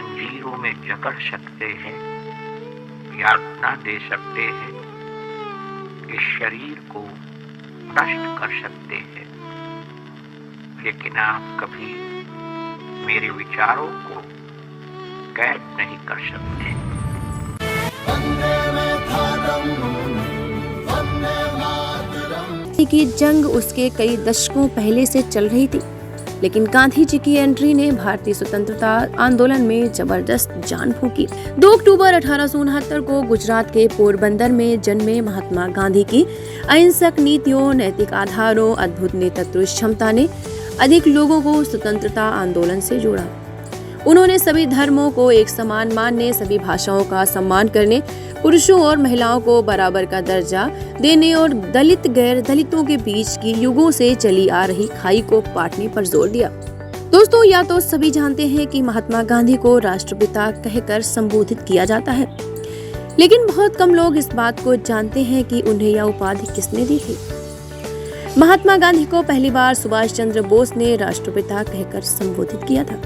जंजीरों में जकड़ सकते हैं, यातना दे सकते हैं, इस शरीर को नष्ट कर सकते हैं, लेकिन आप कभी मेरे विचारों को कैद नहीं कर सकते। की जंग उसके कई दशकों पहले से चल रही थी, लेकिन गांधी जी की एंट्री ने भारतीय स्वतंत्रता आंदोलन में जबरदस्त जान फूंकी। 2 अक्टूबर 1869 को गुजरात के पोरबंदर में जन्मे महात्मा गांधी की अहिंसक नीतियों, नैतिक आधारों, अद्भुत नेतृत्व क्षमता ने अधिक लोगों को स्वतंत्रता आंदोलन से जोड़ा। उन्होंने सभी धर्मों को एक समान मानने, सभी भाषाओं का सम्मान करने, पुरुषों और महिलाओं को बराबर का दर्जा देने और दलित गैर दलितों के बीच की युगों से चली आ रही खाई को पाटने पर जोर दिया। दोस्तों, या तो सभी जानते हैं कि महात्मा गांधी को राष्ट्रपिता कहकर संबोधित किया जाता है, लेकिन बहुत कम लोग इस बात को जानते हैं कि उन्हें यह उपाधि किसने दी थी। महात्मा गांधी को पहली बार सुभाष चंद्र बोस ने राष्ट्रपिता कहकर संबोधित किया था।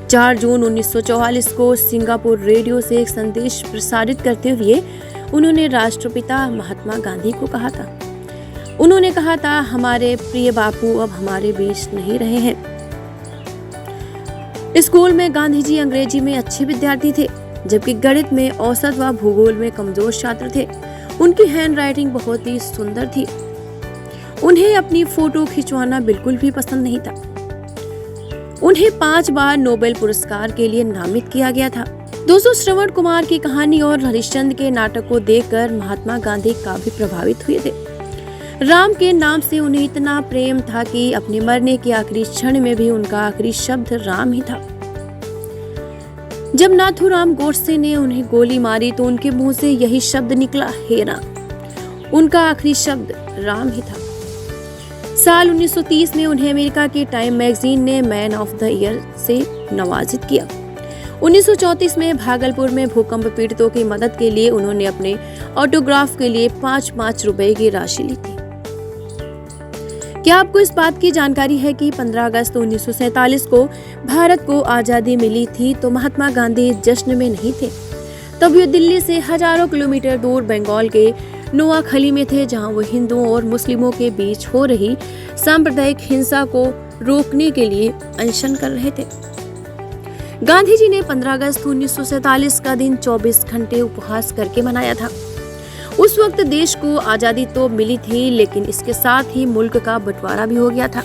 4 जून 1944 को सिंगापुर रेडियो से एक संदेश प्रसारित करते हुए उन्होंने राष्ट्रपिता महात्मा गांधी को कहा था। उन्होंने कहा था, हमारे प्रिय बापू अब हमारे बीच नहीं रहे हैं। स्कूल में गांधी जी अंग्रेजी में अच्छे विद्यार्थी थे, जबकि गणित में औसत व भूगोल में कमजोर छात्र थे। उनकी हैंड राइटिंग बहुत ही सुंदर थी। उन्हें अपनी फोटो खिंचवाना बिल्कुल भी पसंद नहीं था। उन्हें 5 बार नोबेल पुरस्कार के लिए नामित किया गया था। दोस्तों, श्रवण कुमार की कहानी और हरिश्चंद्र के नाटक को देखकर महात्मा गांधी काफी प्रभावित हुए थे। राम के नाम से उन्हें इतना प्रेम था कि अपने मरने के आखिरी क्षण में भी उनका आखिरी शब्द राम ही था। जब नाथूराम गोडसे ने उन्हें गोली मारी तो उनके मुंह से यही शब्द निकला, हे राम। उनका आखिरी शब्द राम ही था। साल 1930 में उन्हें अमेरिका की टाइम मैगजीन ने मैन ऑफ द ईयर से नवाजित किया। 1934 में भागलपुर में भूकंप पीड़ितों की मदद के लिए उन्होंने अपने ऑटोग्राफ के लिए 5-5 रुपए की राशि ली थी। क्या आपको इस बात की जानकारी है कि 15 अगस्त 1947 को भारत को आजादी मिली थी तो महात्मा गांधी इस जश्न में नहीं थे। तब वे दिल्ली से हजारों किलोमीटर दूर बंगाल के नोआखली में थे, जहां वो हिंदुओं और मुस्लिमों के बीच हो रही सांप्रदायिक हिंसा को रोकने के लिए अनशन कर रहे थे। गांधी जी ने 15 अगस्त 1947 का दिन 24 घंटे उपवास करके मनाया था। उस वक्त देश को आजादी तो मिली थी, लेकिन इसके साथ ही मुल्क का बंटवारा भी हो गया था।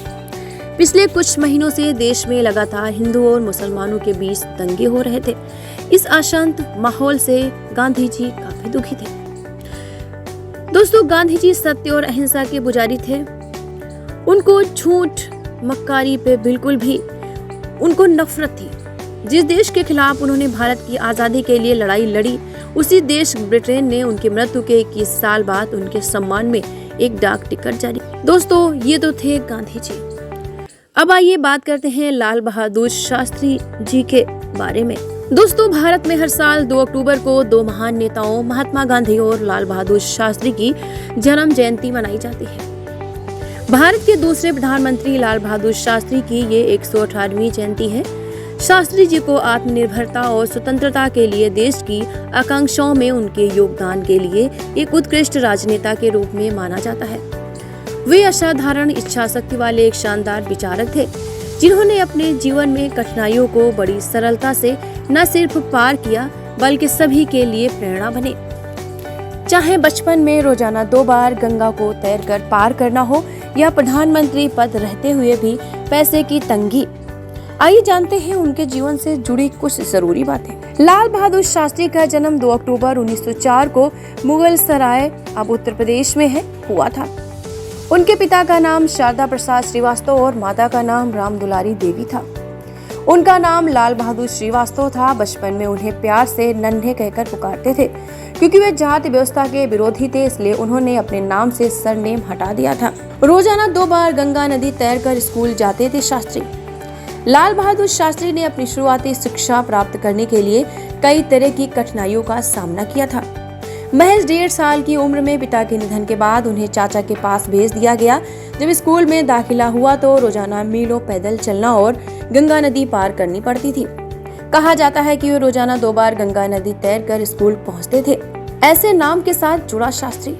पिछले कुछ महीनों से देश में लगातार हिंदुओं और मुसलमानों के बीच दंगे हो रहे थे। इस अशांत माहौल से गांधी जी काफी दुखी थे। दोस्तों, गांधी जी सत्य और अहिंसा के पुजारी थे। उनको झूठ मक्कारी पे बिल्कुल भी उनको नफरत थी। जिस देश के खिलाफ उन्होंने भारत की आजादी के लिए लड़ाई लड़ी, उसी देश ब्रिटेन ने उनकी मृत्यु के 21 साल बाद उनके सम्मान में एक डाक टिकट जारी। दोस्तों, ये तो थे गांधी जी। अब आइए बात करते हैं लाल बहादुर शास्त्री जी के बारे में। दोस्तों, भारत में हर साल 2 अक्टूबर को 2 महान नेताओं महात्मा गांधी और लाल बहादुर शास्त्री की जन्म जयंती मनाई जाती है। भारत के दूसरे प्रधानमंत्री लाल बहादुर शास्त्री की ये 118वीं जयंती है। शास्त्री जी को आत्मनिर्भरता और स्वतंत्रता के लिए देश की आकांक्षाओं में उनके योगदान के लिए एक उत्कृष्ट राजनेता के रूप में माना जाता है। वे असाधारण इच्छा शक्ति वाले एक शानदार विचारक थे, जिन्होंने अपने जीवन में कठिनाइयों को बड़ी सरलता से न सिर्फ पार किया, बल्कि सभी के लिए प्रेरणा बने। चाहे बचपन में रोजाना 2 बार गंगा को तैरकर पार करना हो या प्रधानमंत्री पद रहते हुए भी पैसे की तंगी। आइए जानते हैं उनके जीवन से जुड़ी कुछ जरूरी बातें। लाल बहादुर शास्त्री का जन्म 2 अक्टूबर 1904 को मुगल सराय, अब उत्तर प्रदेश में हुआ था। उनके पिता का नाम शारदा प्रसाद श्रीवास्तव और माता का नाम राम दुलारी देवी था। उनका नाम लाल बहादुर श्रीवास्तव था। बचपन में उन्हें प्यार से नन्हे कहकर पुकारते थे, क्योंकि वे जाति व्यवस्था के विरोधी थे, इसलिए उन्होंने अपने नाम से सरनेम हटा दिया था। रोजाना 2 बार गंगा नदी तैरकर स्कूल जाते थे शास्त्री। लाल बहादुर शास्त्री ने अपनी शुरुआती शिक्षा प्राप्त करने के लिए कई तरह की कठिनाइयों का सामना किया था। महज 1.5 साल की उम्र में पिता के निधन के बाद उन्हें चाचा के पास भेज दिया गया। जब स्कूल में दाखिला हुआ तो रोजाना मीलों पैदल चलना और गंगा नदी पार करनी पड़ती थी। कहा जाता है कि वे रोजाना 2 बार गंगा नदी तैरकर स्कूल पहुंचते थे। ऐसे नाम के साथ जुड़ा शास्त्री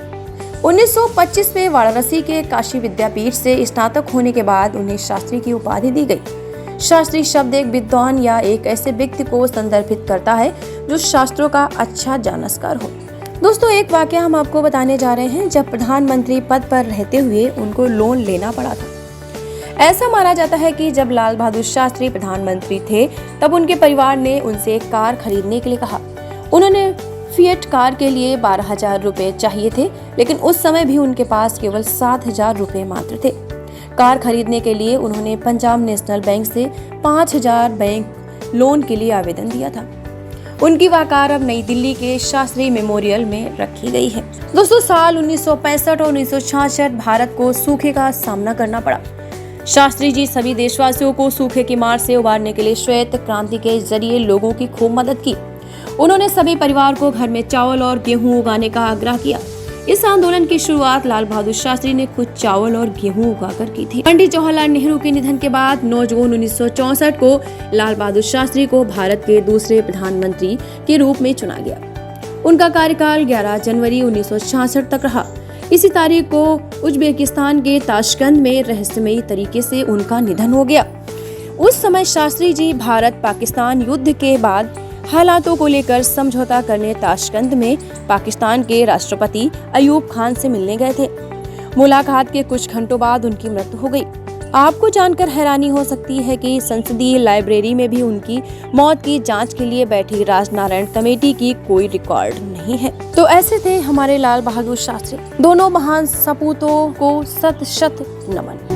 1925 में वाराणसी के काशी विद्यापीठ से स्नातक होने के बाद उन्हें शास्त्री की उपाधि दी गई। शास्त्री शब्द एक विद्वान या एक ऐसे व्यक्ति को संदर्भित करता है जो शास्त्रों का अच्छा जानकार हो। दोस्तों, एक वाकया हम आपको बताने जा रहे हैं। जब प्रधानमंत्री पद पर रहते हुए उनको लोन लेना पड़ा था। ऐसा माना जाता है कि जब लाल बहादुर शास्त्री प्रधानमंत्री थे तब उनके परिवार ने उनसे एक कार खरीदने के लिए कहा। उन्होंने फिएट कार के लिए 12,000 रुपए चाहिए थे, लेकिन उस समय भी उनके पास केवल 7,000 रुपए मात्र थे। कार खरीदने के लिए उन्होंने पंजाब नेशनल बैंक से 5,000 बैंक लोन के लिए आवेदन दिया था। उनकी वह कार अब नई दिल्ली के शास्त्री मेमोरियल में रखी गई है। दोस्तों, साल 1965 और 1966 भारत को सूखे का सामना करना पड़ा। शास्त्री जी सभी देशवासियों को सूखे की मार से उबारने के लिए श्वेत क्रांति के जरिए लोगों की खूब मदद की। उन्होंने सभी परिवार को घर में चावल और गेहूं उगाने का आग्रह किया। इस आंदोलन की शुरुआत लाल बहादुर शास्त्री ने खुद चावल और गेहूं उगाकर की थी। पंडित जवाहरलाल नेहरू के निधन के बाद 9 जून 1964 को लाल बहादुर शास्त्री को भारत के दूसरे प्रधानमंत्री के रूप में चुना गया। उनका कार्यकाल 11 जनवरी 1966 तक रहा। इसी तारीख को उज्बेकिस्तान के ताशकंद में रहस्यमयी तरीके से उनका निधन हो गया। उस समय शास्त्री जी भारत पाकिस्तान युद्ध के बाद हालातों को लेकर समझौता करने ताशकंद में पाकिस्तान के राष्ट्रपति अयूब खान से मिलने गए थे। मुलाकात के कुछ घंटों बाद उनकी मृत्यु हो गई। आपको जानकर हैरानी हो सकती है कि संसदीय लाइब्रेरी में भी उनकी मौत की जांच के लिए बैठी राजनारायण कमेटी की कोई रिकॉर्ड नहीं है। तो ऐसे थे हमारे लाल बहादुर शास्त्री। दोनों महान सपूतों को शत शत नमन।